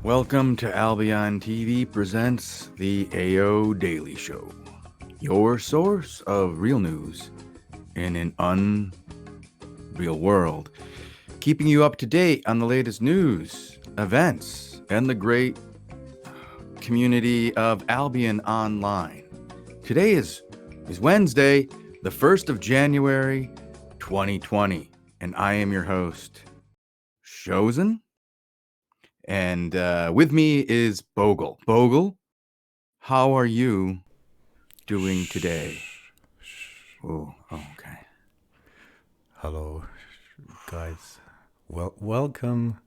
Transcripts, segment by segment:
Welcome to Albion TV presents the AO Daily Show, your source of real news in an unreal world, keeping you up to date on the latest news, events, and the great community of Albion Online. Today is Wednesday, the 1st of January, 2020, and I am your host, Shozen. And with me is Bogul. Bogul, how are you doing today? Oh, okay. Hello, guys. Welcome.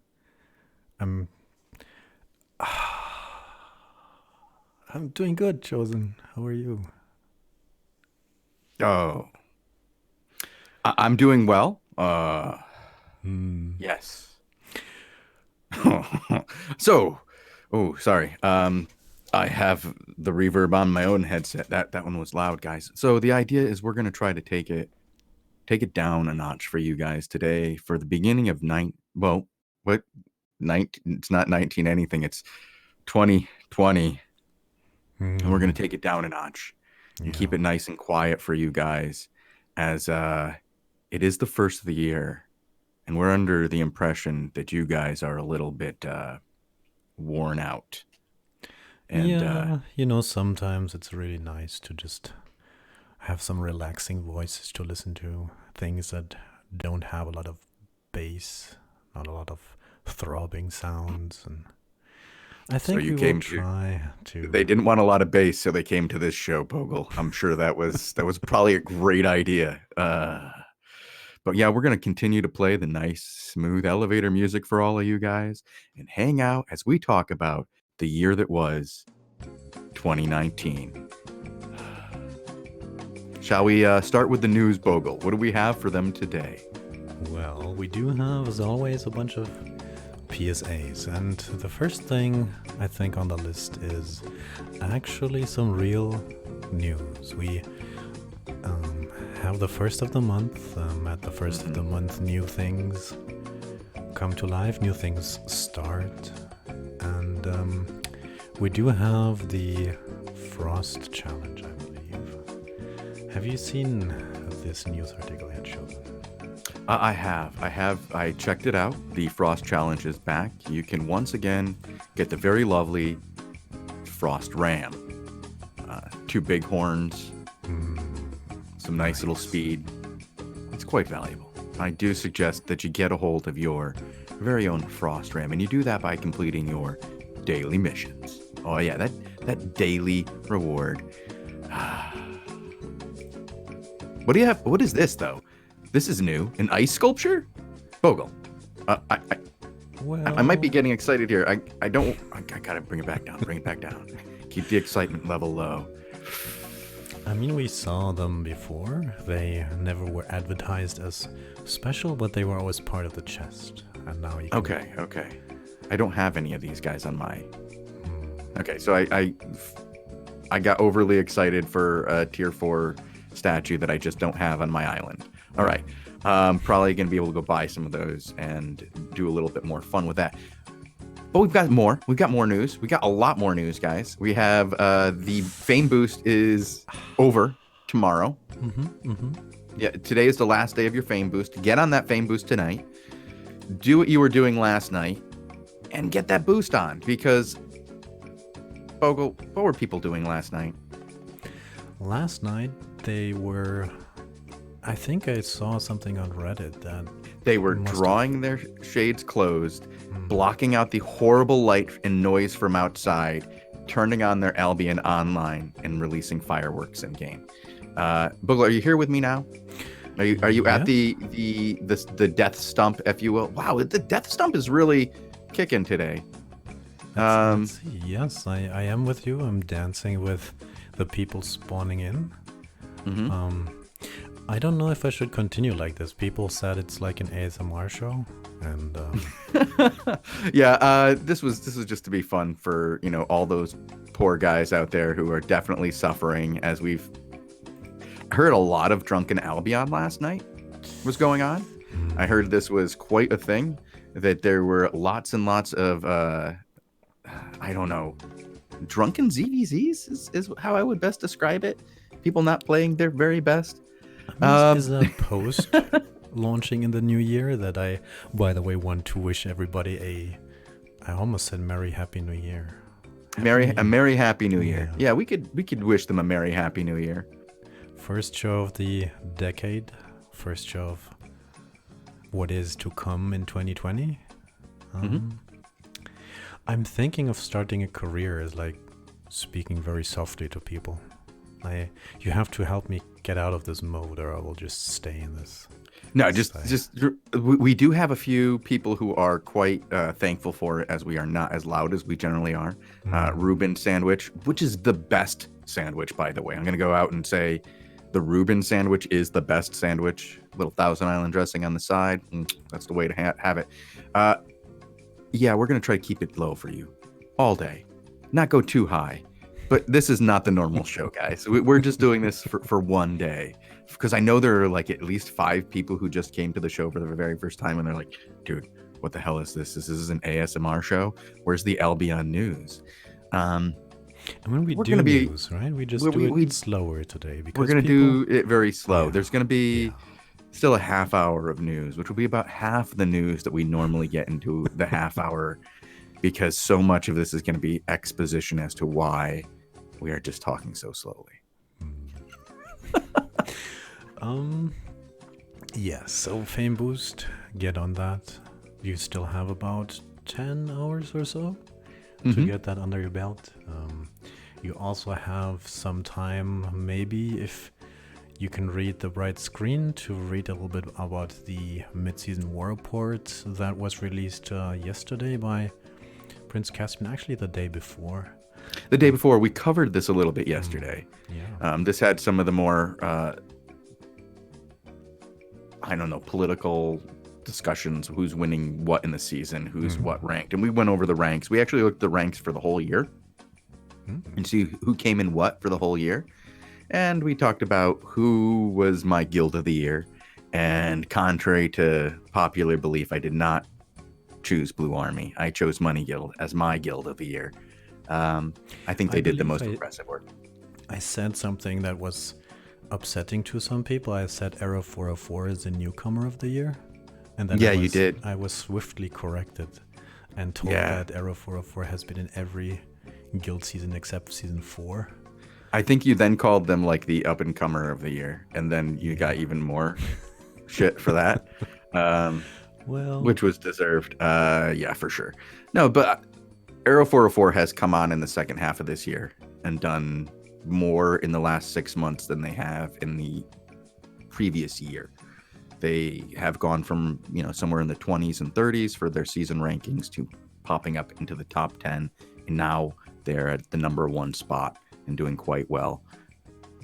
I'm doing good, Chosen. How are you? Oh, I'm doing well. Yes. Sorry. I have the reverb on my own headset. That one was loud, guys. So the idea is we're gonna try to take it down a notch for you guys today for the beginning of it's not 19 anything. It's 2020, and we're gonna take it down a notch and keep it nice and quiet for you guys, as it is the first of the year. And we're under the impression that you guys are a little bit worn out. And sometimes it's really nice to just have some relaxing voices to listen to, things that don't have a lot of bass, not a lot of throbbing sounds. And I think we will try to. They didn't want a lot of bass, so they came to this show, Bogle. I'm sure that was probably a great idea. But yeah, we're going to continue to play the nice, smooth elevator music for all of you guys and hang out as we talk about the year that was 2019. Shall we start with the news, Bogle? What do we have for them today? Well, we do have, as always, a bunch of PSAs. And the first thing I think on the list is actually some real news. We have the first of the month. At the first of the month, new things come to life, new things start, and we do have the Frost Challenge, I believe. Have you seen this news article yet, Sheldon? I have. I checked it out. The Frost Challenge is back. You can once again get the very lovely Frost Ram. 2 big horns. Some nice little speed. It's quite valuable. I do suggest that you get a hold of your very own Frost Ram, and you do that by completing your daily missions. Oh yeah, that daily reward. What do you have? What is this though? This is new. An ice sculpture? Bogle. I might be getting excited here. I gotta bring it back down. Keep the excitement level low. I mean, we saw them before. They never were advertised as special, but they were always part of the chest. And now you can... Okay. I don't have any of these guys on my... Okay, so I got overly excited for a tier 4 statue that I just don't have on my island. All right. Probably going to be able to go buy some of those and do a little bit more fun with that. But we've got more. We've got more news. We got a lot more news, guys. We have the Fame Boost is over tomorrow. Yeah, today is the last day of your Fame Boost. Get on that Fame Boost tonight. Do what you were doing last night and get that boost on, because Bogle, what were people doing last night? Last night they were... I think I saw something on Reddit that... They were drawing their shades closed, blocking out the horrible light and noise from outside, turning on their Albion Online, and releasing fireworks in game. Bogle, are you here with me now? Are you at the death stump, if you will? Wow, the death stump is really kicking today. Let's see. Yes, I am with you. I'm dancing with the people spawning in. I don't know if I should continue like this. People said it's like an ASMR show, and yeah, this was just to be fun for all those poor guys out there who are definitely suffering. As we've heard, a lot of drunken Albion last night was going on. I heard this was quite a thing, that there were lots and lots of I don't know, drunken ZVZs is how I would best describe it. People not playing their very best. Is a post launching in the new year that I, by the way, want to wish everybody I almost said Merry Happy New Year. A Merry Happy New Year. Yeah, we could wish them a Merry Happy New Year. First show of the decade. First show of what is to come in 2020. I'm thinking of starting a career as like speaking very softly to people. You have to help me get out of this mode, or I will just stay in this. No, we do have a few people who are quite thankful for it, as we are not as loud as we generally are. Reuben sandwich, which is the best sandwich, by the way. I'm going to go out and say the Reuben sandwich is the best sandwich. Little Thousand Island dressing on the side. That's the way to have it. Yeah, we're going to try to keep it low for you all day. Not go too high. But this is not the normal show, guys. We're just doing this for one day. Because I know there are like at least 5 people who just came to the show for the very first time, and they're like, dude, what the hell is this? This is an ASMR show? Where's the Albion news? And when we do news, right? We just do it slower today. Because we're going to do it very slow. Yeah. There's going to be still a half hour of news, which will be about half the news that we normally get into the half hour, because so much of this is going to be exposition as to why we are just talking so slowly. Yes, so Fame Boost, get on that. You still have about 10 hours or so to get that under your belt. You also have some time, maybe, if you can read the bright screen, to read a little bit about the mid-season war report that was released yesterday by Prince Caspian, actually the day before. The day before, we covered this a little bit yesterday. Yeah. This had some of the more, political discussions. Who's winning what in the season, who's what ranked. And we went over the ranks. We actually looked at the ranks for the whole year and see who came in what for the whole year. And we talked about who was my guild of the year. And contrary to popular belief, I did not choose Blue Army. I chose Money Guild as my guild of the year. I think they did the most impressive work. I said something that was upsetting to some people. I said Arrow 404 is the newcomer of the year. And then you did. I was swiftly corrected and told that Arrow 404 has been in every guild season except season 4. I think you then called them like the up-and-comer of the year. And then you got even more shit for that. Which was deserved. Yeah, for sure. No, but Arrow 404 has come on in the second half of this year and done more in the last 6 months than they have in the previous year. They have gone from, somewhere in the 20s and 30s for their season rankings to popping up into the top 10. And now they're at the number 1 spot and doing quite well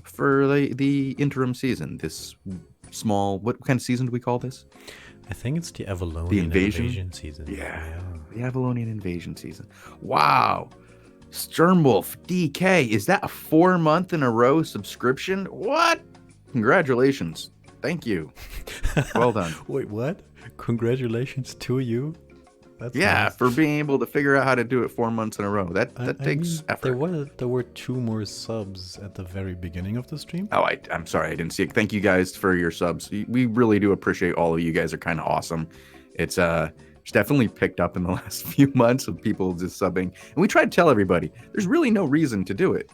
for the interim season. This small, what kind of season do we call this? I think it's the Avalonian invasion season. Yeah. The Avalonian invasion season. Wow. Sternwolf DK. Is that a 4-month in a row subscription? What? Congratulations. Thank you. Well done. Wait, what? Congratulations to you? That's nice. For being able to figure out how to do it 4 months in a row. That takes effort. There were 2 more subs at the very beginning of the stream. Oh, I'm sorry. I didn't see it. Thank you guys for your subs. We really do appreciate all of you guys. Are kind of awesome. It's definitely picked up in the last few months of people just subbing. And we try to tell everybody, there's really no reason to do it.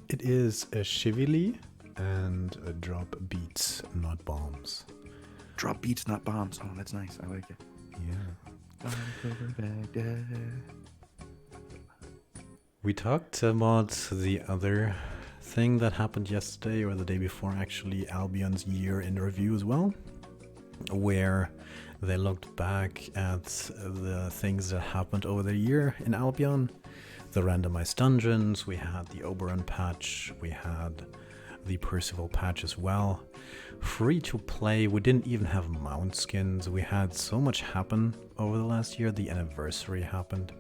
It is a Shivili and a drop beats, not bombs. Drop beats, not bombs. Oh, that's nice. I like it. Yeah. We talked about the other thing that happened yesterday or the day before, actually, Albion's year in review as well, where they looked back at the things that happened over the year in Albion. The randomized dungeons, we had the Oberon patch, we had the Percival patch as well. Free to play, we didn't even have mount skins. We had so much happen over the last year. The anniversary happened.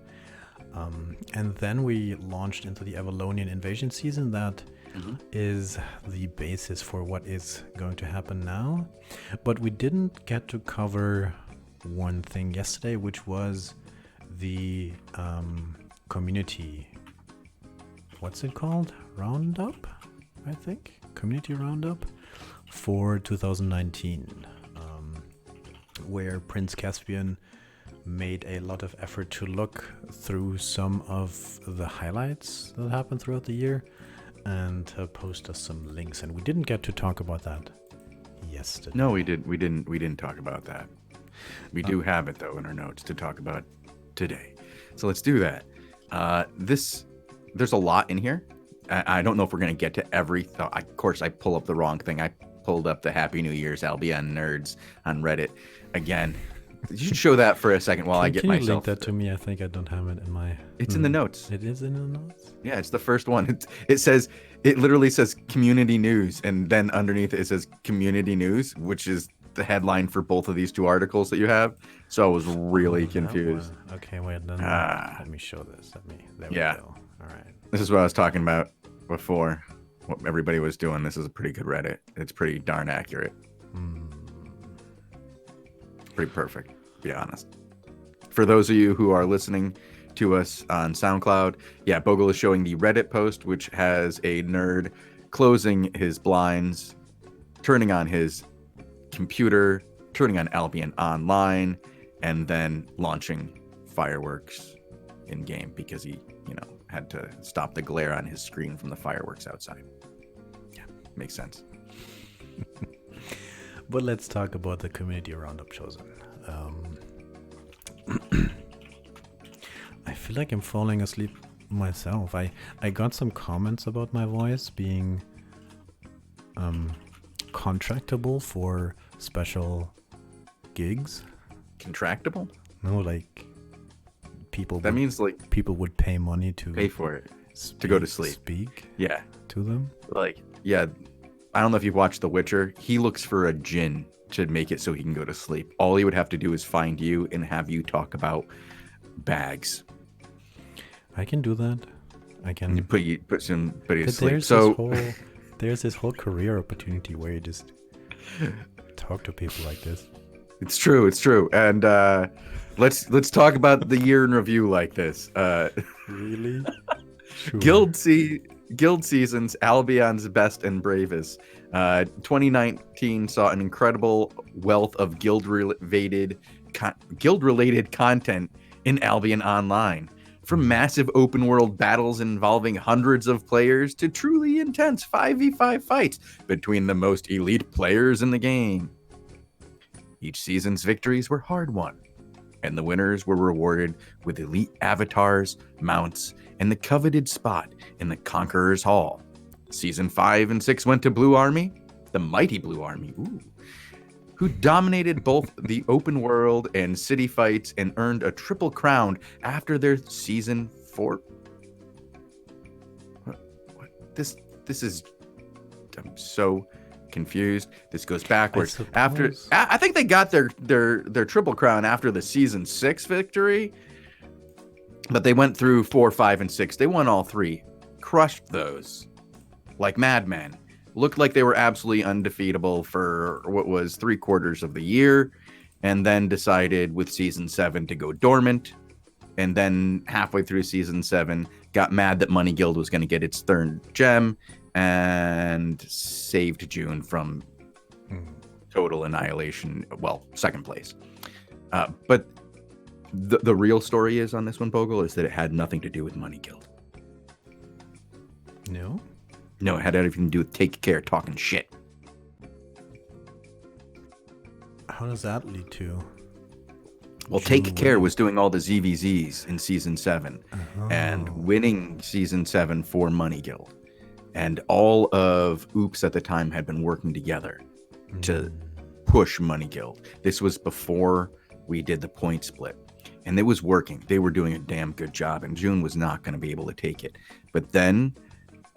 And then we launched into the Avalonian invasion season. That is the basis for what is going to happen now. But we didn't get to cover one thing yesterday, which was the community, what's it called? Roundup, I think? Community Roundup for 2019, where Prince Caspian made a lot of effort to look through some of the highlights that happened throughout the year and post us some links. And we didn't get to talk about that yesterday. No, we didn't talk about that. We do have it though in our notes to talk about today. So let's do that. There's a lot in here. I don't know if we're going to get to every thought. Of course, I pull up the wrong thing. I pulled up the Happy New Year's Albion nerds on Reddit again. You should show that for a second while I get myself. Can you link that to me? I think I don't have it in my... It's in the notes. It is in the notes? Yeah, it's the first one. It literally says community news, and then underneath it says community news, which is the headline for both of these two articles that you have. So I was really confused. Okay, wait, then let me show this. There we go. All right. This is what I was talking about before. What everybody was doing. This is a pretty good Reddit. It's pretty darn accurate. Pretty perfect, to be honest. For those of you who are listening to us on SoundCloud, Bogul is showing the Reddit post, which has a nerd closing his blinds, turning on his computer, turning on Albion Online, and then launching fireworks in game because he, had to stop the glare on his screen from the fireworks outside. Yeah, makes sense. But let's talk about the community roundup, Shozen. I feel like I'm falling asleep myself. I got some comments about my voice being contractable for special gigs. Contractable? No, like people. That means like people would pay money to pay for it to go to sleep. Speak. Yeah. To them. Like I don't know if you've watched The Witcher. He looks for a djinn to make it so he can go to sleep. All he would have to do is find you and have you talk about bags. I can do that. I can and put somebody to sleep. There's this whole career opportunity where you just talk to people like this. It's true. And let's talk about the year in review like this. Really? Sure. Guild Seasons, Albion's Best and Bravest. 2019 saw an incredible wealth of guild-related content in Albion Online. From massive open-world battles involving hundreds of players to truly intense 5v5 fights between the most elite players in the game. Each season's victories were hard-won, and the winners were rewarded with elite avatars, mounts, and the coveted spot in the Conqueror's Hall. Season 5 and 6 went to Blue Army, the mighty Blue Army, who dominated both the open world and city fights and earned a triple crown after their Season 4. What? This is... I'm so confused. This goes backwards. I think they got their triple crown after the Season 6 victory, but they went through 4, 5, and 6. They won all 3. Crushed those. Like madmen. Looked like they were absolutely undefeatable for what was 3/4 of the year, and then decided with Season 7 to go dormant, and then halfway through Season 7 got mad that Money Guild was going to get its 3rd gem, and saved June from total annihilation. Well, 2nd place. But the real story is on this one, Bogul, is that it had nothing to do with Money Guild. No, it had everything to do with Take Care talking shit. How does that lead to? Well, Take Care was doing all the ZVZs in Season 7 and winning Season 7 for Money Guild. And all of Oops at the time had been working together to push Money Guild. This was before we did the point split. And it was working. They were doing a damn good job, and June was not going to be able to take it. But then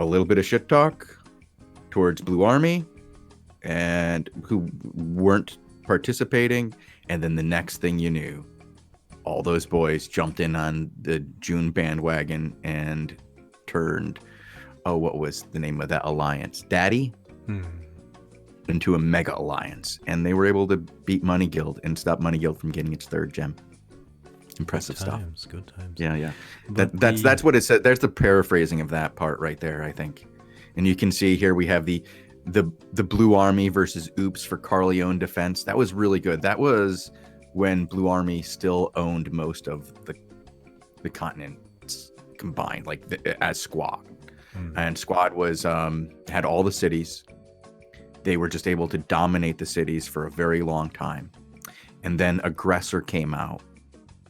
a little bit of shit talk towards Blue Army, and who weren't participating. And then the next thing you knew, all those boys jumped in on the June bandwagon and turned, what was the name of that alliance? Daddy? Into a mega alliance. And they were able to beat Money Guild and stop Money Guild from getting its 3rd gem. Impressive stuff. Good times. Yeah. But That's what it said. There's the paraphrasing of that part right there, I think. And you can see here we have the Blue Army versus Oops for Carleone defense. That was really good. That was when Blue Army still owned most of the continents combined, like as Squad. And Squad was had all the cities. They were just able to dominate the cities for a very long time. And then Aggressor came out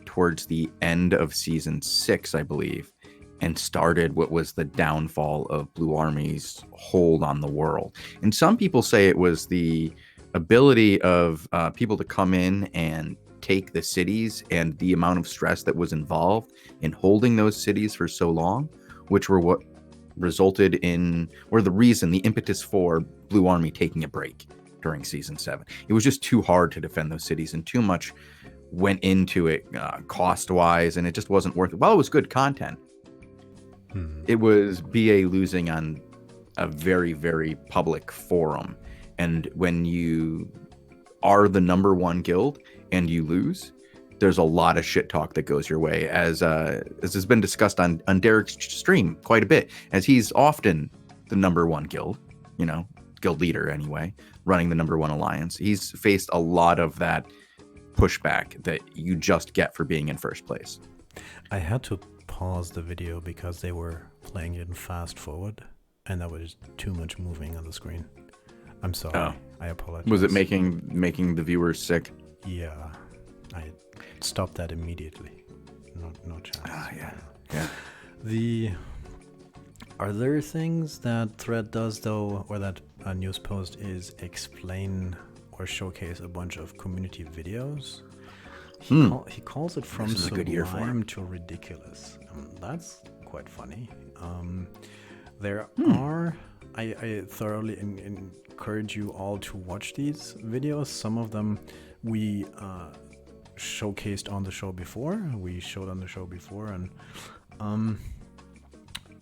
towards the end of season 6, I believe, and started what was the downfall of Blue Army's hold on the world. And some people say it was the ability of people to come in and take the cities and the amount of stress that was involved in holding those cities for so long, which were what resulted in, or the reason, the impetus for Blue Army taking a break during season 7. It was just too hard to defend those cities, and too much went into it cost-wise, and it just wasn't worth it. Well, it was good content. It was BA losing on a very, very public forum. And when you are the number 1 guild and you lose, there's a lot of shit talk that goes your way, as has been discussed on Derek's stream quite a bit, as he's often the number 1 guild, guild leader anyway, running the number 1 alliance. He's faced a lot of that pushback that you just get for being in first place. I had to pause the video because they were playing it in fast forward, and that was too much moving on the screen. I'm sorry. Oh. I apologize. Was it making the viewers sick? Yeah, I stopped that immediately. No chance. Yeah. Are there things that Thread does though, or that a news post is explain or showcase a bunch of community videos? He calls it from sublime to ridiculous. That's quite funny. There are. I thoroughly encourage you all to watch these videos. Some of them we showcased on the show before. We showed on the show before, and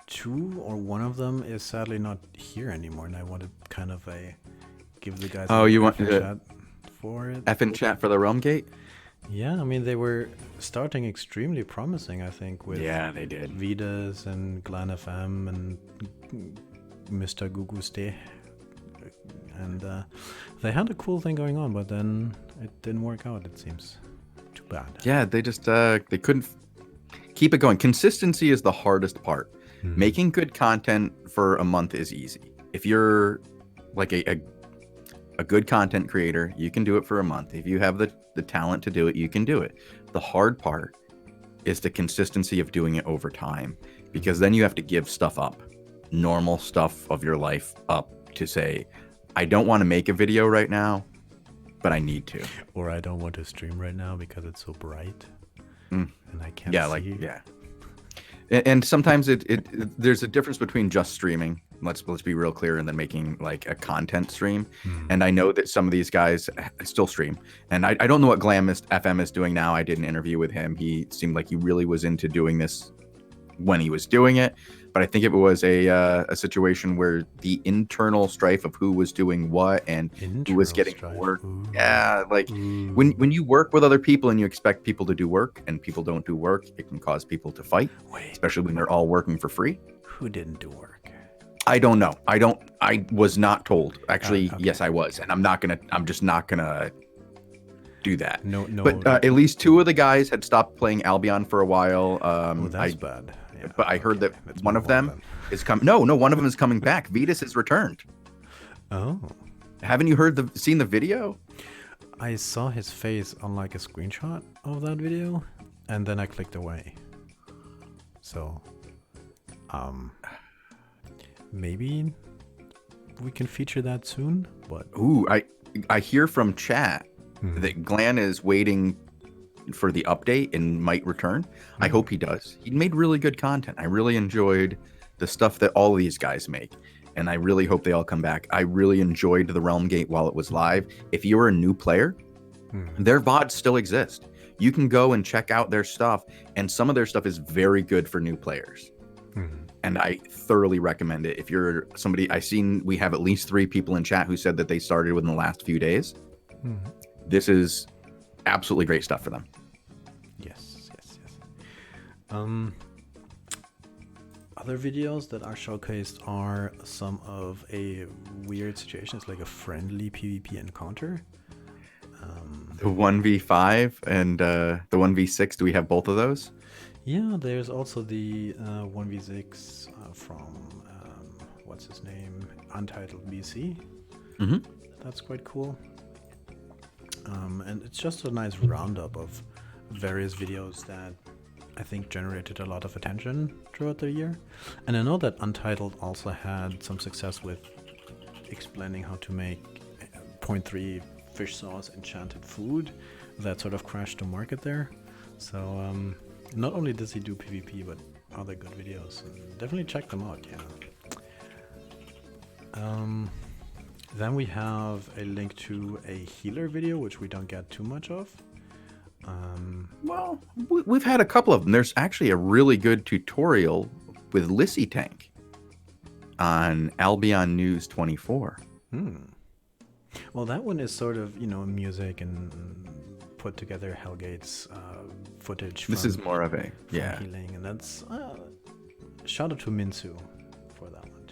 2 or 1 of them is sadly not here anymore. And I wanted kind of give the guys. Oh, you want chat for it? F in chat for the Realm Gate? Yeah, I mean they were starting extremely promising. I think with they did. Vidas and Glan FM and Mr. Guguste, and they had a cool thing going on, but then it didn't work out. It seems too bad. Yeah, they just they couldn't keep it going. Consistency is the hardest part. Making good content for a month is easy. If you're like a good content creator, you can do it for a month. If you have the talent to do it, you can do it. The hard part is the consistency of doing it over time, because then you have to give stuff up, normal stuff of your life up, to say, I don't want to make a video right now, but I need to. Or I don't want to stream right now because it's so bright and I can't see. And sometimes there's a difference between just streaming. Let's be real clear, and then making like a content stream. And I know that some of these guys still stream, and I don't know what Glamist FM is doing now. I did an interview with him. He seemed like he really was into doing this when he was doing it, but I think it was a situation where the internal strife of who was doing what and who was getting work. Yeah, like when you work with other people and you expect people to do work and people don't do work, it can cause people to fight. Especially when they're all working for free. Who didn't do work? I don't know. I was not told. Actually, okay. Yes, I was, and I'm just not gonna do that. No. But at least 2 of the guys had stopped playing Albion for a while. That's bad. Yeah, but I heard that one of them is coming. No, one of them is coming back. Vidas has returned. Oh. Haven't you seen the video? I saw his face on like a screenshot of that video, and then I clicked away. So, maybe we can feature that soon. But I hear from chat that Glan is waiting for the update and might return. I hope he does. He made really good content. I really enjoyed the stuff that all of these guys make, and I really hope they all come back. I really enjoyed the Realm Gate while it was live. If you're a new player, their VODs still exist. You can go and check out their stuff, and some of their stuff is very good for new players. And I thoroughly recommend it. If you're somebody, we have at least 3 people in chat who said that they started within the last few days. This is absolutely great stuff for them. Yes. Um, Other videos that are showcased are some of a weird situation. It's like a friendly PvP encounter. The 1v5 and the 1v6, do we have both of those? Yeah, there's also the 1v6 from, what's his name? Untitled BC. Mm-hmm. That's quite cool. And it's just a nice roundup of various videos that I think generated a lot of attention throughout the year. And I know that Untitled also had some success with explaining how to make point 0.3 fish sauce enchanted food that sort of crashed the market there. So not only does he do PvP, but other good videos. And definitely check them out, yeah. Then we have a link to a healer video, which we don't get too much of. Well, we've had a couple of them. There's actually a really good tutorial with Lissy Tank on Albion News 24. Well, that one is sort of, music and put together Hellgate's footage. This is more of a, yeah. Healing, and that's shout out to Minsu for that one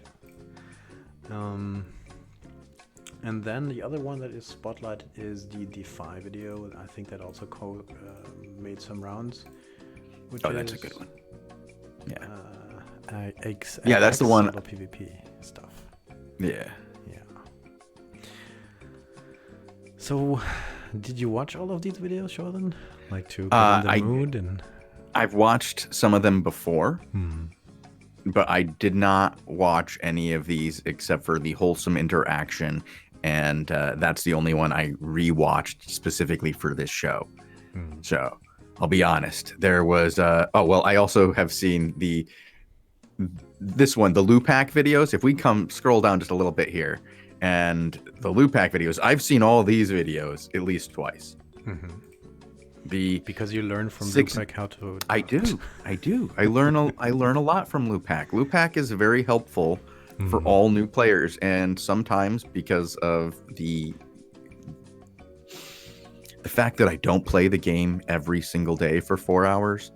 too. And then the other one that is spotlight is the Defy video. I think that also made some rounds. That's a good one. Yeah. Yeah, that's the one. PvP stuff. Yeah. Yeah. So, did you watch all of these videos, Shozen? Like to get in the mood and. I've watched some of them before. But I did not watch any of these except for the wholesome interaction, and that's the only one I rewatched specifically for this show. So I'll be honest. There was I also have seen this one, the Lupac videos. If we scroll down just a little bit here, and the Lupac videos, I've seen all these videos at least twice. Because you learn from Lupac how to. I do. I learn a lot from Lupac. Lupac is very helpful for all new players, and sometimes because of the fact that I don't play the game every single day for 4 hours,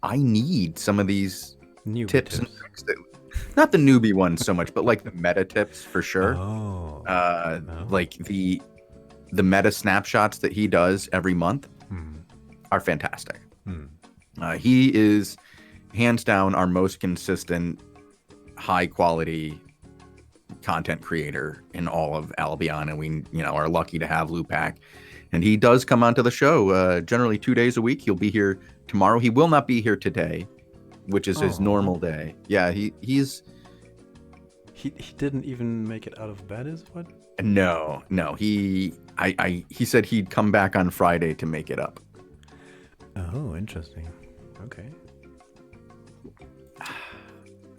I need some of these newbie tips and tricks. Not the newbie ones so much, but like the meta tips for sure. Like the meta snapshots that he does every month are fantastic. He is hands down our most consistent, high quality content creator in all of Albion, and we are lucky to have Lupac. And he does come onto the show generally 2 days a week. He'll be here tomorrow. He will not be here today, which is his normal day. Yeah, he didn't even make it out of bed, is what? No. He said he'd come back on Friday to make it up. Oh, interesting. Okay.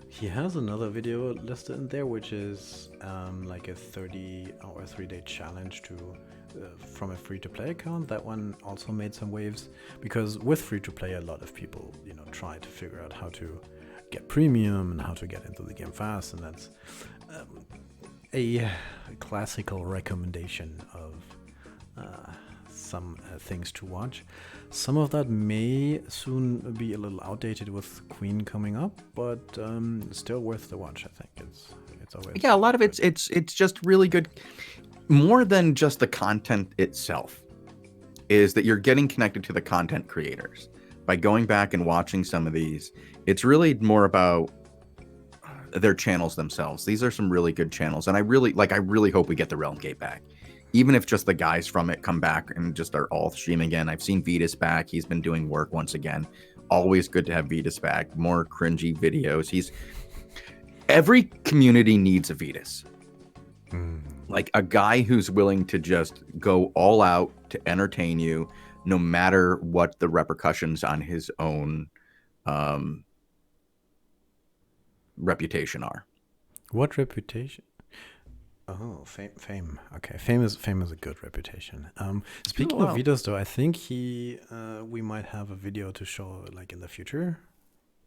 He has another video listed in there, which is like a 30 or 3-day challenge from a free-to-play account. That one also made some waves because with free-to-play, a lot of people try to figure out how to get premium and how to get into the game fast, and that's a classical recommendation of some things to watch. Some of that may soon be a little outdated with Queen coming up, but still worth the watch. I think it's always a lot of it's just really good. More than just the content itself, is that you're getting connected to the content creators by going back and watching some of these. It's really more about their channels themselves. These are some really good channels, and I really hope we get the Realm Gate back. Even if just the guys from it come back and just are all streaming again. I've seen Vetus back. He's been doing work once again. Always good to have Vetus back. More cringy videos. Every community needs a Vetus. Like a guy who's willing to just go all out to entertain you, no matter what the repercussions on his own reputation are. What reputation? Oh, fame. Okay, fame is a good reputation. Speaking of videos, though, I think we might have a video to show like in the future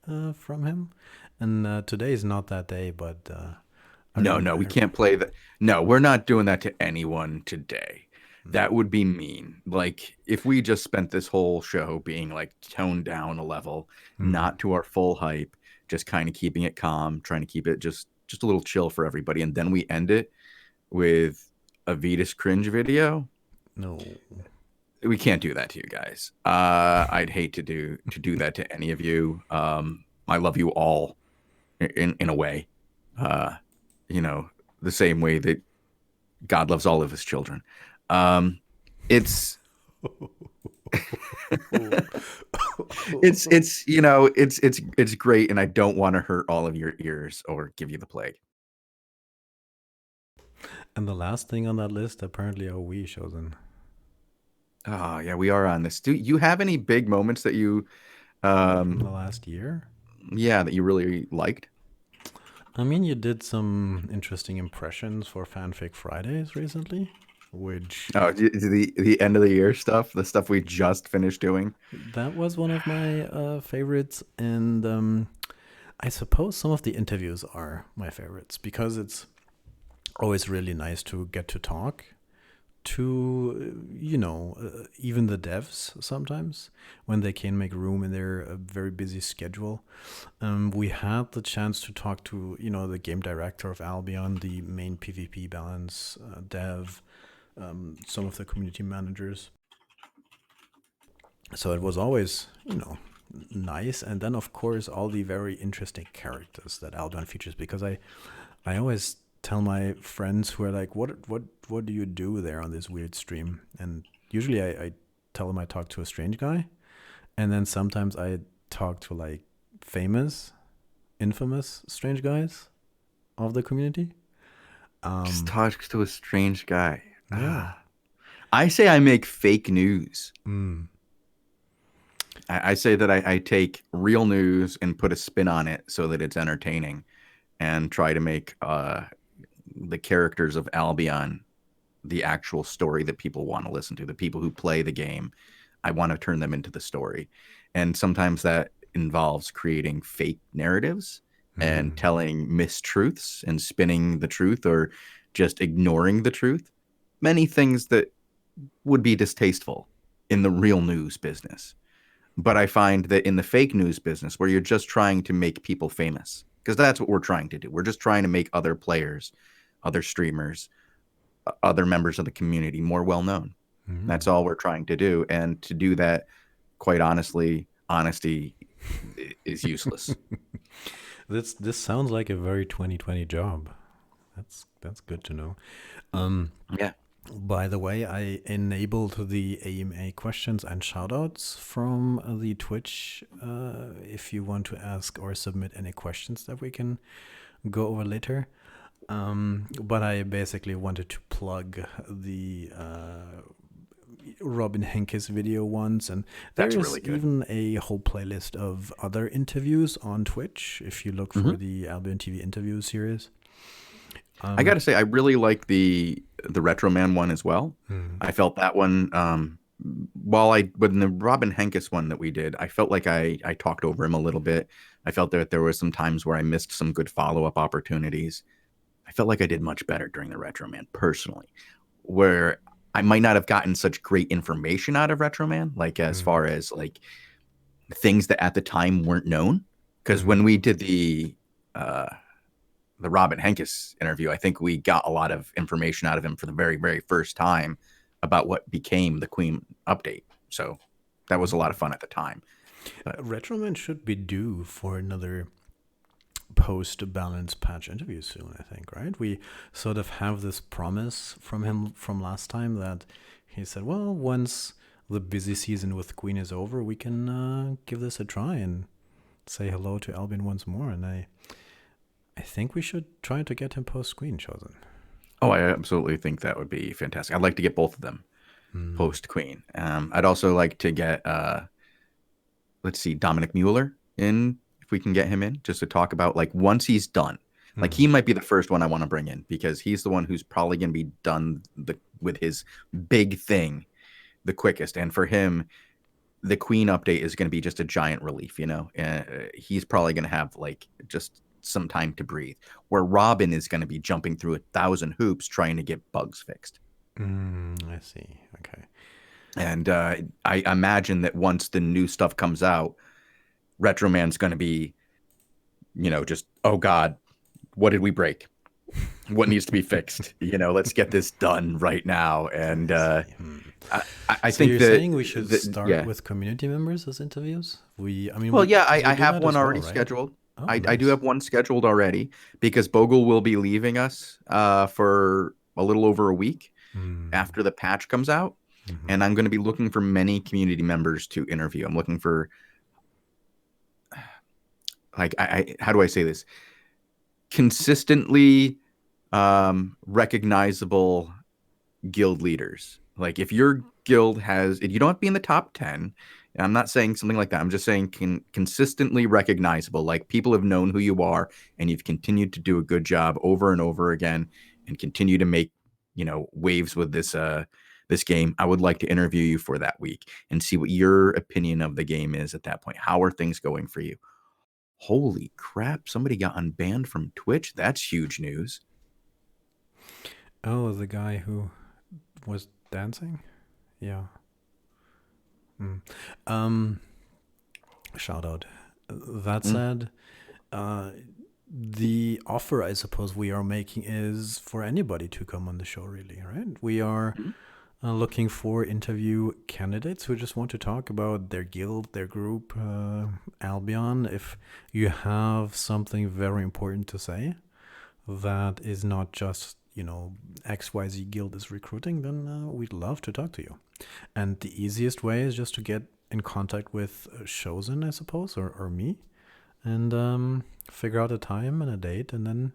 from him. And today is not that day, but no, we can't play that. No, we're not doing that to anyone today. That would be mean. Like if we just spent this whole show being like toned down a level, Mm. not to our full hype, just kind of keeping it calm, trying to keep it just a little chill for everybody, and then we end it with a Vetus cringe video. No. We can't do that to you guys. I'd hate to do that to any of you. I love you all in a way. Uh, you know, the same way that God loves all of his children. Um, it's it's great, and I don't want to hurt all of your ears or give you the plague. And the last thing on that list apparently are we, Shozen. Oh yeah, we are on this. Do you have any big moments that you From the um last year? yeah, that you really liked? I mean, you did some interesting impressions for Fanfic Fridays recently, which Oh, the end of the year stuff, the stuff we just finished doing. that was one of my favorites. And I suppose some of the interviews are my favorites because it's always really nice to get to talk to, even the devs sometimes when they can make room in their very busy schedule. We had the chance to talk to, the game director of Albion, the main PvP balance dev, some of the community managers. So it was always, nice. And then, of course, all the very interesting characters that Albion features, because I always tell my friends who are like, what do you do there on this weird stream? And usually I tell them I talk to a strange guy, and then sometimes I talk to like famous, infamous strange guys of the community. Just Um, talk to a strange guy. yeah. I say I make fake news. Mm. I say that I take real news and put a spin on it so that it's entertaining, and try to make the characters of Albion the actual story that people want to listen to. The people who play the game, I want to turn them into the story. And sometimes that involves creating fake narratives and Mm. telling mistruths and spinning the truth or just ignoring the truth. Many things that would be distasteful in the real news business. But I find that in the fake news business, where you're just trying to make people famous, because that's what we're trying to do. We're just trying to make other players, other streamers, other members of the community more well known. That's Mm. all we're trying to do. And to do that, quite honestly, honesty is useless. This sounds like a very 2020 job. That's good to know. Um, Yeah. By the way, I enabled the AMA questions and shoutouts from the Twitch. If you want to ask or submit any questions that we can go over later. But I basically wanted to plug the Robin Henkes video once, and there That's is really good. even a whole playlist of other interviews on Twitch if you look for Hmm. the Albion TV interview series. I got Um, to say, I really like the Retro Man one as well. hmm, I felt that one. When the Robin Henkes one that we did, I felt like I talked over him a little bit. I felt that there were some times where I missed some good follow up opportunities. I felt like I did much better during the Retro Man personally, where I might not have gotten such great information out of Retro Man, like as hmm, far as like things that at the time weren't known. Because hmm. when we did uh, the Robin Henkes interview, I think we got a lot of information out of him for the very, very first time about what became the Queen update. So that was a lot of fun at the time. But Retroman should be due for another post balance patch interview soon, I think, right? We sort of have this promise from him from last time that he said, well, once the busy season with Queen is over, we can give this a try and say hello to Albion once more. And I think we should try to get him post Queen, Chosen. oh, I absolutely think that would be fantastic. I'd like to get both of them Mm. post Queen. I'd also like to get let's see, Dominic Mueller in, if we can get him in, just to talk about like once he's done. Like Mm. he might be the first one I want to bring in because he's the one who's probably going to be done with his big thing the quickest. And for him, the Queen update is going to be just a giant relief, you know. He's probably going to have like just some time to breathe. Where Robin is going to be jumping through 1,000 hoops trying to get bugs fixed. I see. Okay. And I imagine that once the new stuff comes out, Retroman's going to be, just, oh God, what did we break? What needs to be fixed? Let's get this done right now. And I see. I So think you're that, saying we should start yeah. with community members as interviews? I mean, Well, yeah, 'cause we I do have that one as well, already right? scheduled. Oh, I do nice. have one scheduled already because Bogle will be leaving us for a little over a week Mm. after the patch comes out. Hmm. And I'm going to be looking for many community members to interview. I'm looking for, like, how do I say this? Consistently recognizable guild leaders. Like if your guild has, you don't have to be in the top 10. And I'm not saying something like that. I'm just saying consistently recognizable. Like people have known who you are and you've continued to do a good job over and over again and continue to make, waves with this game. I would like to interview you for that week and see what your opinion of the game is at that point. How are things going for you? Holy crap, somebody got unbanned from Twitch. That's huge news. Oh, the guy who was dancing? Yeah. Mm. Um, Shout out. That Mm, said, uh, the offer I suppose we are making is for anybody to come on the show, really, right? We are mm, looking for interview candidates who just want to talk about their guild, their group, Albion. If you have something very important to say that is not just, XYZ guild is recruiting, then we'd love to talk to you. And the easiest way is just to get in contact with Shozen, I suppose, or me, and figure out a time and a date, and then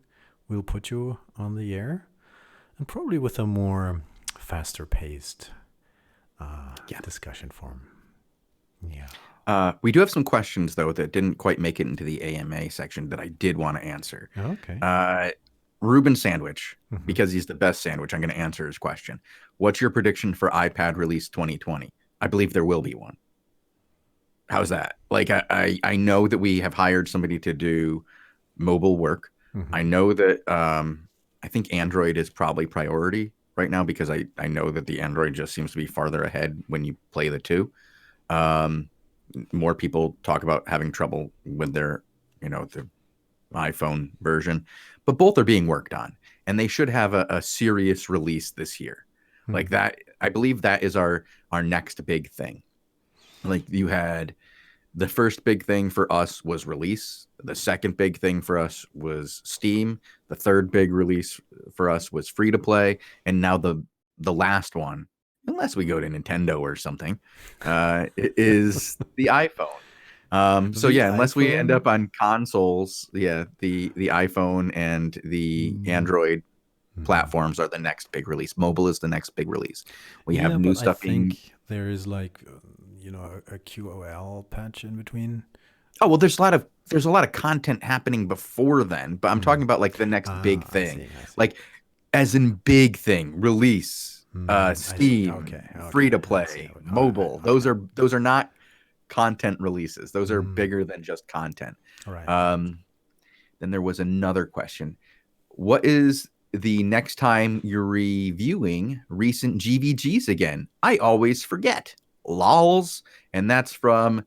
we'll put you on the air, and probably with a more faster paced yeah. discussion form. Yeah. We do have some questions though that didn't quite make it into the AMA section that I did want to answer. Okay. Ruben Sandwich, Hmm. because he's the best sandwich, I'm going to answer his question. What's your prediction for iPad release 2020? I believe there will be one. How's that? Like, I know that we have hired somebody to do mobile work. Hmm. I know that I think Android is probably priority right now because I know that the Android just seems to be farther ahead when you play the two. Um, More people talk about having trouble with their iPhone version, but both are being worked on, and they should have a serious release this year. Like Hmm. that, I believe that is our next big thing. Like you had the first big thing for us was release. The second big thing for us was Steam. The third big release for us was free to play, and now the last one, unless we go to Nintendo or something, is the iPhone. So The yeah, unless we end iPhone. up on consoles, yeah, the iPhone and the Mm. Android Hmm. platforms are the next big release. Mobile is the next big release. We have Yeah, new but I stuff being. think there is like, a QOL patch in between. Oh well, there's a lot of content happening before then, but I'm talking Mm. about like the next big I thing, see. I see. like as in big thing release, I see. Steam, Okay. free Okay. to I see. play, mobile. Okay. Those are not content releases. Those are Mm. bigger than just content. All right. Um, then there was another question. What is the next time you're reviewing recent GVGs again? I always forget. Lols. And that's from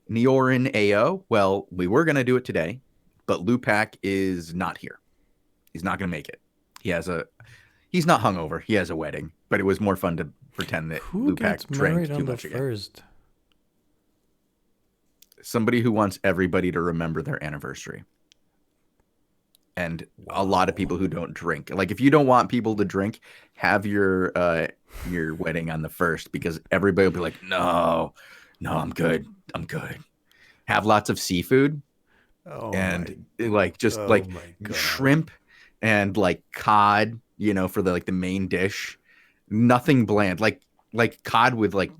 Neorin AO. Well, we were going to do it today, but Lupak is not here. He's not going to make it. He's not hungover. He has a wedding, but it was more fun to pretend that Who Lupak gets drank married too on the much again. first? Somebody who wants everybody to remember their anniversary. And a lot of Wow. people who don't drink. Like if you don't want people to drink, have your wedding on the first because everybody will be like, no, no, I'm good. I'm good. Have lots of seafood Oh and my. like just Oh like my God. shrimp and like cod, for the main dish. Nothing bland. Like cod with like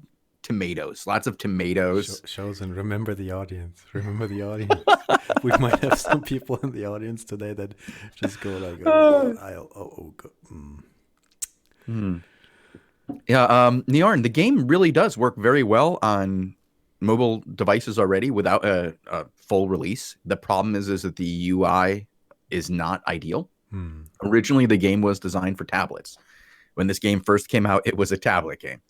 tomatoes. Lots of tomatoes. Shows and remember the audience. Remember the audience. We might have some people in the audience today that just go like, "Oh, Hmm. Yeah, Neorn, the game really does work very well on mobile devices already without a full release. The problem is that the UI is not ideal. hmm. Originally, the game was designed for tablets, When this game first came out, it was a tablet game.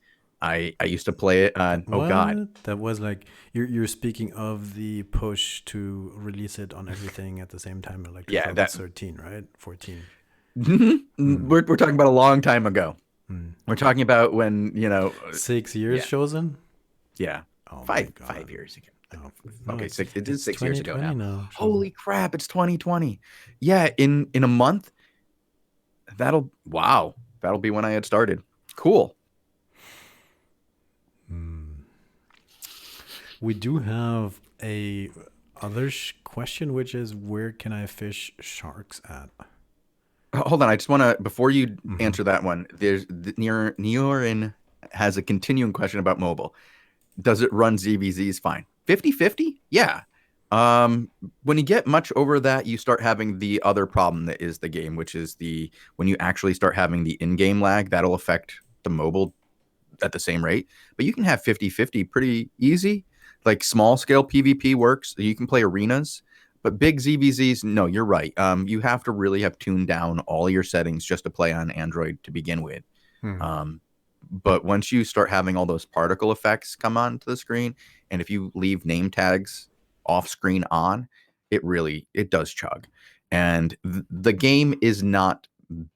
I used to play it on. Oh God, What? That was like you're speaking of the push to release it on everything at the same time in like yeah, that 2013, right? 14. we're talking about a long time ago. Hmm. We're talking about when 6 years yeah, chosen? yeah, Oh my five god. years ago. No, no, Okay, six. It is it's 6 years ago 2020 now. now, chosen. Holy crap! It's 2020. Yeah, in a month. That'll be when I had started. Cool. We do have a other question, which is where can I fish sharks at? Hold on, I just want to before you Mm-hmm. answer that one. There's Neorin has a continuing question about mobile. Does it run ZVZs fine? 50/50? Yeah. When you get much over that, you start having the other problem that is the game, which is the when you actually start having the in-game lag, that'll affect the mobile at the same rate. But you can have 50/50 pretty easy. Like small scale PvP works. You can play arenas, but big ZVZs, no, you're right. You have to really have tuned down all your settings just to play on Android to begin with. Hmm. But once you start having all those particle effects come onto the screen, and if you leave name tags off screen on, it does chug. And the game is not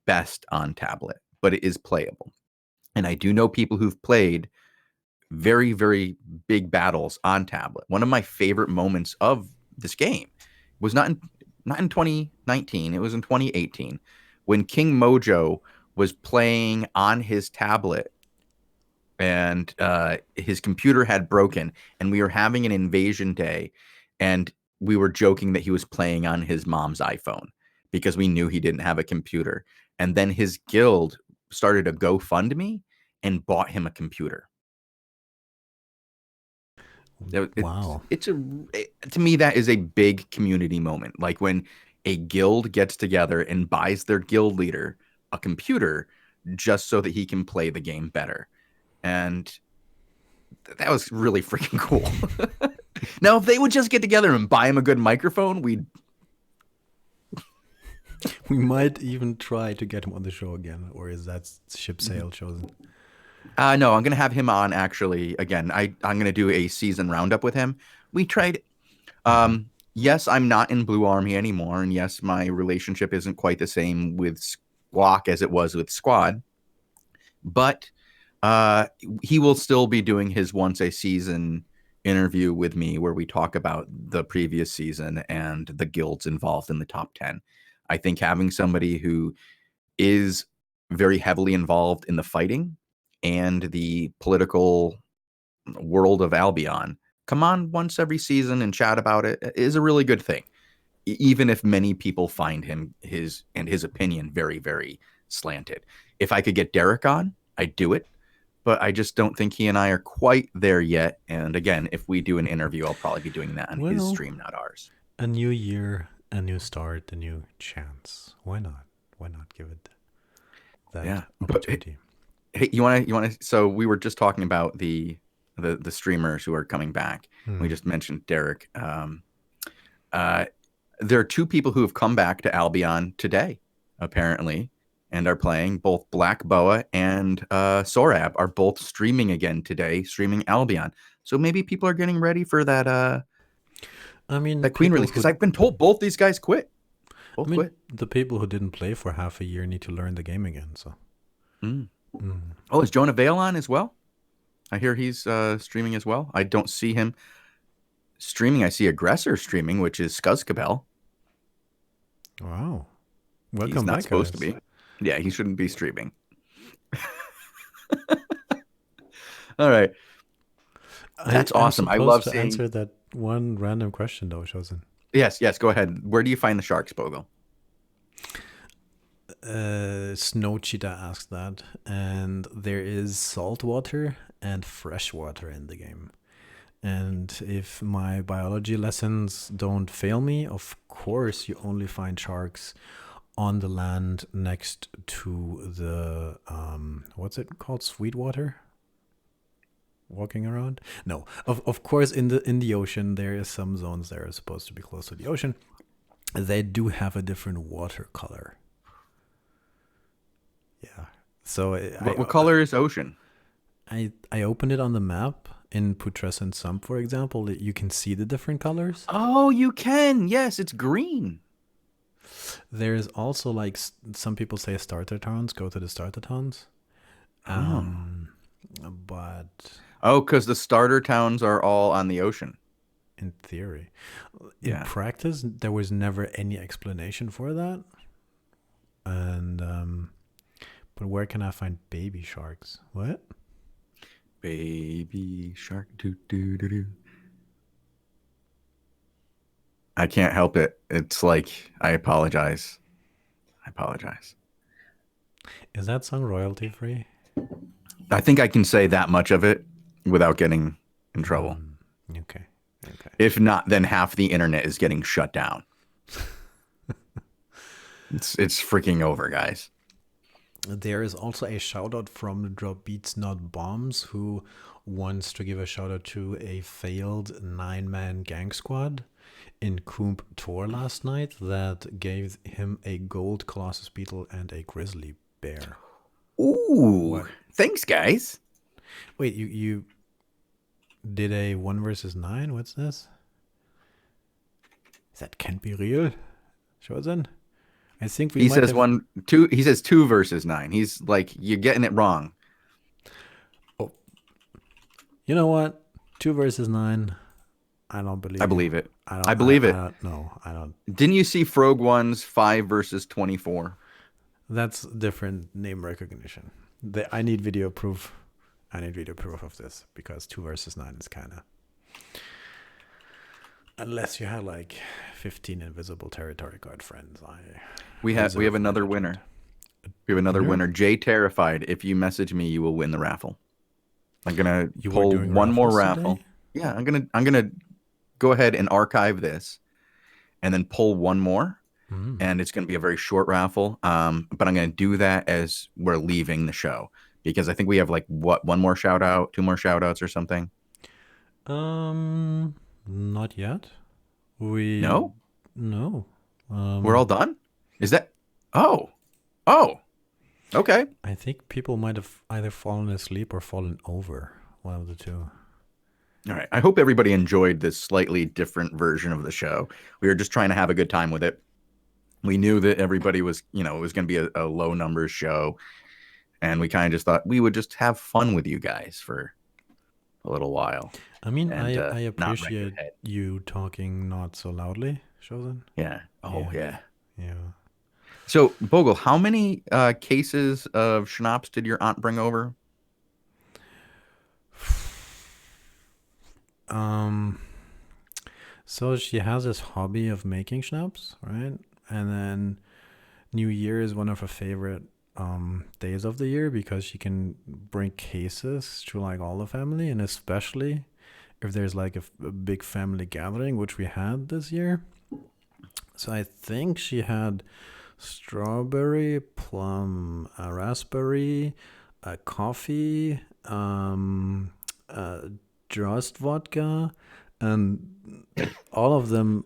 best on tablet, but it is playable. And I do know people who've played very, very big battles on tablet. One of my favorite moments of this game was not in 2019, it was in 2018 when King Mojo was playing on his tablet and his computer had broken and we were having an invasion day and we were joking that he was playing on his mom's iPhone because we knew he didn't have a computer. And then his guild started a GoFundMe and bought him a computer. Wow. To me that is a big community moment. Like when a guild gets together and buys their guild leader a computer just so that he can play the game better. And that was really freaking cool. Now, if they would just get together and buy him a good microphone, we'd. We might even try to get him on the show again, or is that ship sail chosen? No, I'm gonna have him on actually again. I'm gonna do a season roundup with him. We tried. Mm-hmm. Yes, I'm not in Blue Army anymore, and yes, my relationship isn't quite the same with Squawk as it was with Squad. But uh, he will still be doing his once a season interview with me where we talk about the previous season and the guilds involved in the top 10. I think having somebody who is very heavily involved in the fighting and the political world of Albion come on once every season and chat about it is a really good thing. Even if many people find his opinion very, very slanted. If I could get Derek on, I'd do it, but I just don't think he and I are quite there yet. And again, if we do an interview, I'll probably be doing that on his Well, stream, not ours. a new year, a new start, a new chance. Why not? Why not give it that Yeah, but opportunity? hey, you want to. So we were just talking about the streamers who are coming back. We Hmm. just mentioned Derek. Uh, there are two people who have come back to Albion today, apparently, and are playing. Both Black Boa and Sorab are both streaming again today, streaming Albion. So maybe people are getting ready for I mean, that Queen people release because who I've been told both these guys quit. I Both mean, quit. the people who didn't play for half a year need to learn the game again. So, Mm. mm. Oh, is Jonah Vale on as well? I hear he's streaming as well. I don't see him streaming. I see Aggressor streaming, which is Skuzkabel. Wow, He's welcome not back, supposed to guys. be. Yeah, he shouldn't be streaming. All right. I That's am awesome. I supposed love to seeing. answer that one random question though, Chosen. Yes, yes, go ahead. Where do you find the sharks, Bogle? Snow Cheetah asked that, and there is salt water and fresh water in the game. And if my biology lessons don't fail me, of course, you only find sharks on the land next to the what's it called, Sweetwater, walking around. No, of course, in the ocean there is some zones that are supposed to be close to the ocean. They do have a different water color. Yeah, So What color is ocean? I opened it on the map in Putrescent Sump, for example. You can see the different colors. Oh, you can. Yes, it's green. There's also like some people say starter towns. Go to the starter towns. Oh. But Oh, because the starter towns are all on the ocean. in theory, in Yeah. practice, there was never any explanation for that. And but where can I find baby sharks? What? Baby shark doo doo doo doo. I can't help it. It's like I apologize. I apologize. Is that song royalty free? I think I can say that much of it without getting in trouble. Okay. Okay. If not, then half the internet is getting shut down. It's freaking over, guys. There is also a shout out from Drop Beats Not Bombs, who wants to give a shout out to a failed 9-man gang squad in Coombe Tor last night that gave him a gold Colossus Beetle and a grizzly bear. Ooh, What? thanks, guys. Wait, you did a 1 versus 9? What's this? That can't be real. Shozen? I think we He might says have... 1, 2. He says 2 versus 9. He's like, you're getting it wrong. Oh. You know what? 2 versus 9. I don't believe I believe it. I believe it. I don't. Didn't you see Frog One's 5 versus 24? That's different name recognition. I need video proof. I need video proof of this because 2 versus 9 is kind of... Unless you had like 15 invisible territory guard friends. We have another winner. We have another winner. Jay Terrified. If you message me, you will win the raffle. I'm gonna pull one more raffle. Today? Yeah, I'm gonna go ahead and archive this, and then pull one more. And it's gonna be a very short raffle. But I'm gonna do that as we're leaving the show because I think we have like one more shout out, 2 more shout outs or something. Not yet. No. No. We're all done. Is that? Oh. Okay. I think people might have either fallen asleep or fallen over. One of the two. All right. I hope everybody enjoyed this slightly different version of the show. We were just trying to have a good time with it. We knew that everybody was, it was going to be a low numbers show. And we kind of just thought we would just have fun with you guys for a little while. I mean, I appreciate you talking not so loudly, Shozen. Yeah. Oh, yeah. Yeah. So, Bogle, how many cases of schnapps did your aunt bring over? So she has this hobby of making schnapps, right? And then New Year is one of her favorite days of the year because she can bring cases to like all the family, and especially if there's like a big family gathering, which we had this year. So I think she had strawberry, plum, raspberry, coffee, Drost vodka, and all of them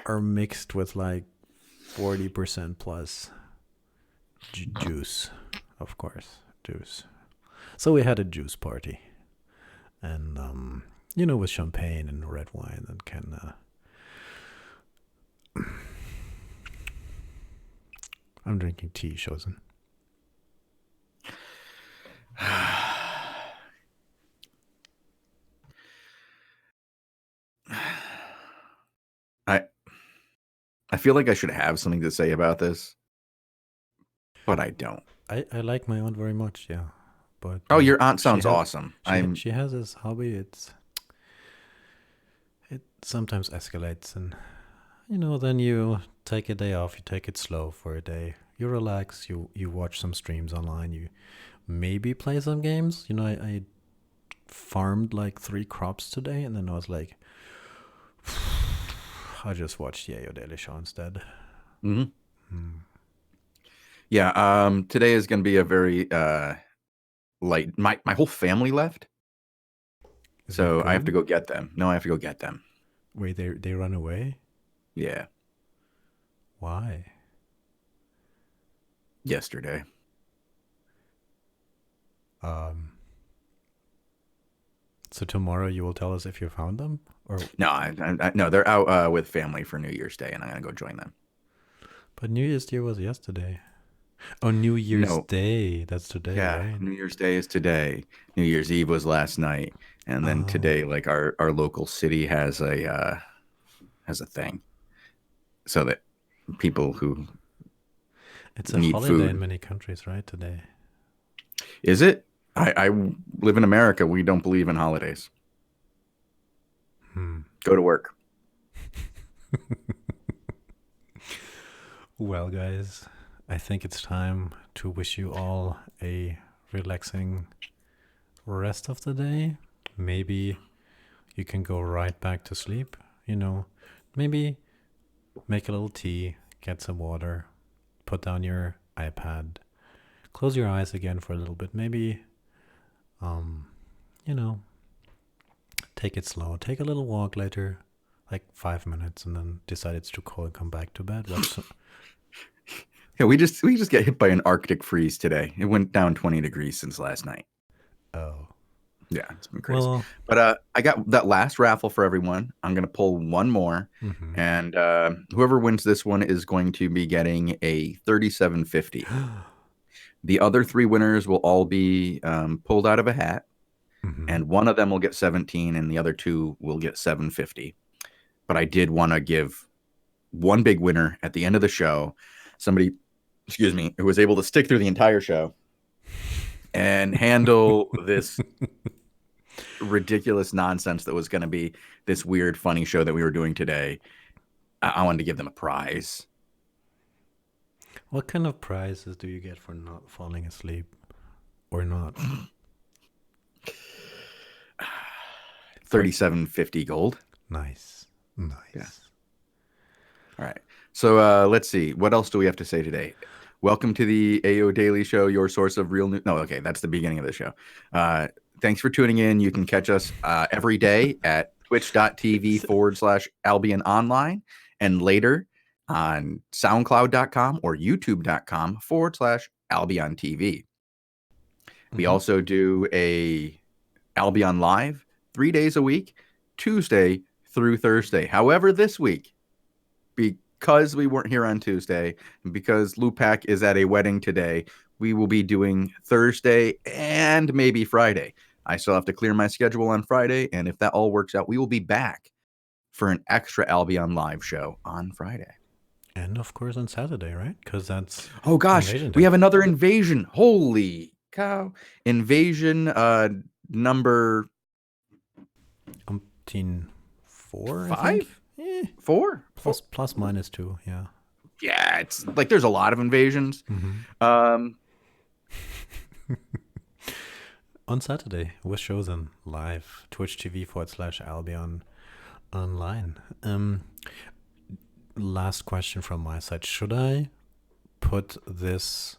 are mixed with like 40% plus juice, of course, juice. So we had a juice party, and with champagne and red wine that can. I'm drinking tea, Shozen. I feel like I should have something to say about this, but I don't. I like my aunt very much, yeah. But your aunt sounds awesome. She has this hobby. It sometimes escalates, and then you take a day off. You take it slow for a day. You relax. You watch some streams online. You maybe play some games. I farmed like 3 crops today, and then I was like, I just watched the AO Daily Show instead. Yeah. Today is going to be a very light. My whole family left, so I have to go get them. No, I have to go get them. Wait, they run away? Yeah. Why? Yesterday. Um, so tomorrow you will tell us if you found them, or No, they're out with family for New Year's Day, and I'm gonna go join them. but New Year's Day was yesterday. Oh, New Year's No, Day. That's today, yeah, right? New Year's Day is today. New Year's Eve was last night, and then Oh, today, like our local city has a thing so that people who it's a need holiday in food. many countries, right? Today. Is it? I live in America. We don't believe in holidays. Hmm. Go to work. Well, guys, I think it's time to wish you all a relaxing rest of the day. Maybe you can go right back to sleep. Maybe make a little tea, get some water, put down your iPad, close your eyes again for a little bit. Maybe, um, you know, take it slow. Take a little walk later, like 5 minutes, and then decide it's too cold and come back to bed. Yeah, we just get hit by an Arctic freeze today. It went down 20 degrees since last night. Oh, Yeah, it's been crazy. well, But I got that last raffle for everyone. I'm gonna pull one more, mm-hmm. and whoever wins this one is going to be getting a 3750. The other three winners will all be pulled out of a hat, Mm-hmm. and one of them will get 17, and the other two will get 750. But I did want to give one big winner at the end of the show. Somebody, excuse me, who was able to stick through the entire show and handle this ridiculous nonsense that was going to be this weird, funny show that we were doing today. I wanted to give them a prize. What kind of prizes do you get for not falling asleep or not? 3750 gold. Nice. Yeah. Nice. All right. So let's see. What else do we have to say today? Welcome to the AO Daily Show, your source of real news. No, okay, that's the beginning of the show. Thanks for tuning in. You can catch us every day at twitch.tv/Albion Online and later on SoundCloud.com or YouTube.com/Albion TV. We Mm-hmm. also do a Albion Live 3 days a week, Tuesday through Thursday. However, this week, because we weren't here on Tuesday, and because Lupac is at a wedding today, we will be doing Thursday and maybe Friday. I still have to clear my schedule on Friday, and if that all works out, we will be back for an extra Albion Live show on Friday. And of course on Saturday, right? Because that's Oh gosh, Invasion we Day. have another invasion. Holy cow. Invasion number Umpteen 4, I think. five? Four? Plus minus 2, yeah. Yeah, it's like there's a lot of invasions. Mm-hmm. Um, On Saturday with Shozen live, Twitch TV/Albion Online. Last question from my side. Should I put this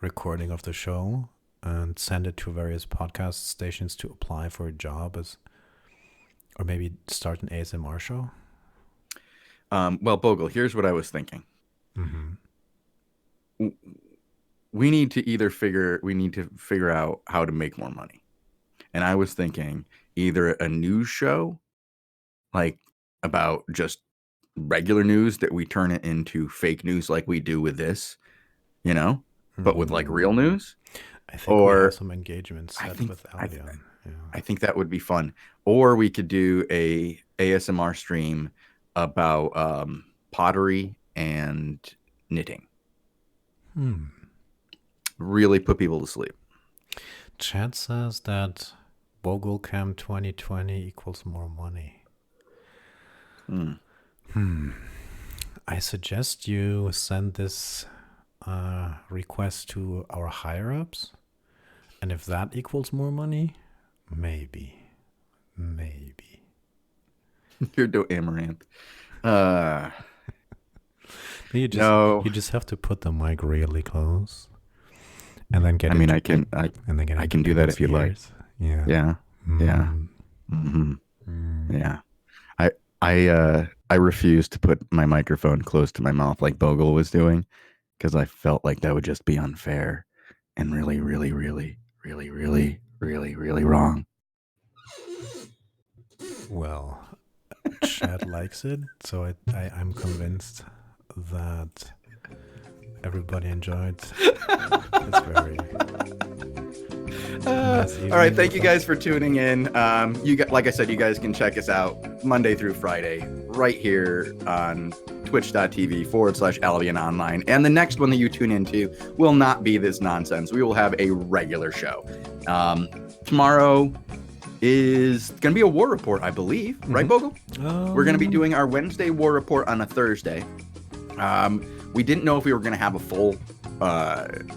recording of the show and send it to various podcast stations to apply for a job or maybe start an ASMR show? well, Bogle, here's what I was thinking. Mm-hmm. We need to figure out how to make more money. And I was thinking either a news show, like about just regular news that we turn it into fake news like we do with this, but with like real news. I think we have some engagement set with I, Albion. Yeah. I think that would be fun. Or we could do a ASMR stream about pottery and knitting. Really put people to sleep. Chad says that Bogul Cam 2020 equals more money. I suggest you send this request to our higher ups, and if that equals more money, maybe. You're no Amaranth. You just have to put the mic really close, and then get. I mean, I can do that if you like. Yeah. Yeah. Yeah. Mm-hmm. Yeah. I refuse to put my microphone close to my mouth like Bogle was doing because I felt like that would just be unfair and really, really, really, really, really, really, really wrong. Well, chat likes it, so I'm convinced that everybody enjoyed. It's very nice All right, evening thank you with us. guys for tuning in. Like I said, you guys can check us out Monday through Friday right here on twitch.tv/Albion Online. And the next one that you tune into will not be this nonsense. We will have a regular show. Tomorrow is going to be a war report, I believe. Right, Bogul? We're going to be doing our Wednesday war report on a Thursday. We didn't know if we were going to have a full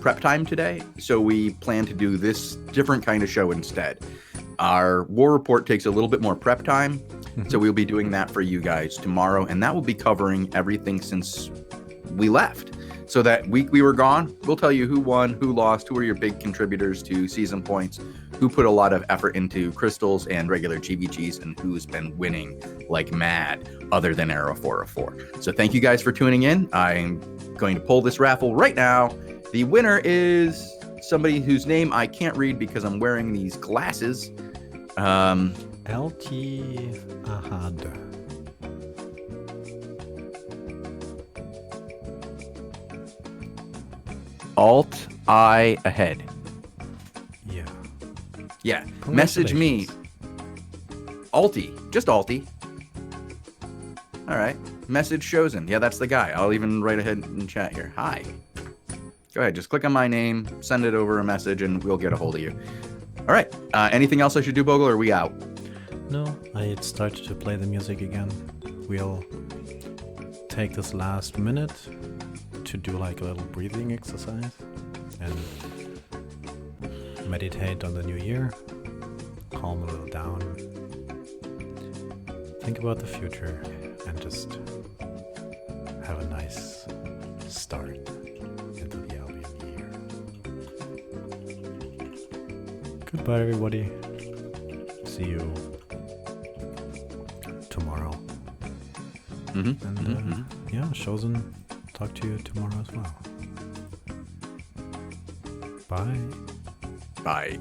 prep time today, so we plan to do this different kind of show instead. Our war report takes a little bit more prep time, so we'll be doing that for you guys tomorrow, and that will be covering everything since we left. So that week we were gone, we'll tell you who won, who lost, who are your big contributors to season points, who put a lot of effort into crystals and regular GBGs, and who's been winning like mad other than Arrow 404. So thank you guys for tuning in. I'm going to pull this raffle right now. The winner is somebody whose name I can't read because I'm wearing these glasses. LT Ahad. Alt I ahead. Yeah. Message me. Alti. Just Alti. All right. Message Shozen. Yeah, that's the guy. I'll even write ahead in chat here. Hi. Go ahead. Just click on my name, send it over a message, and we'll get a hold of you. All right. Anything else I should do, Bogul, or are we out? No, I started to play the music again. We'll take this last minute to do like a little breathing exercise and meditate on the new year, calm a little down, think about the future, and just have a nice start into the Albion year. Goodbye, everybody. See you tomorrow. Yeah, Shozen, talk to you tomorrow as well. Bye. Bye.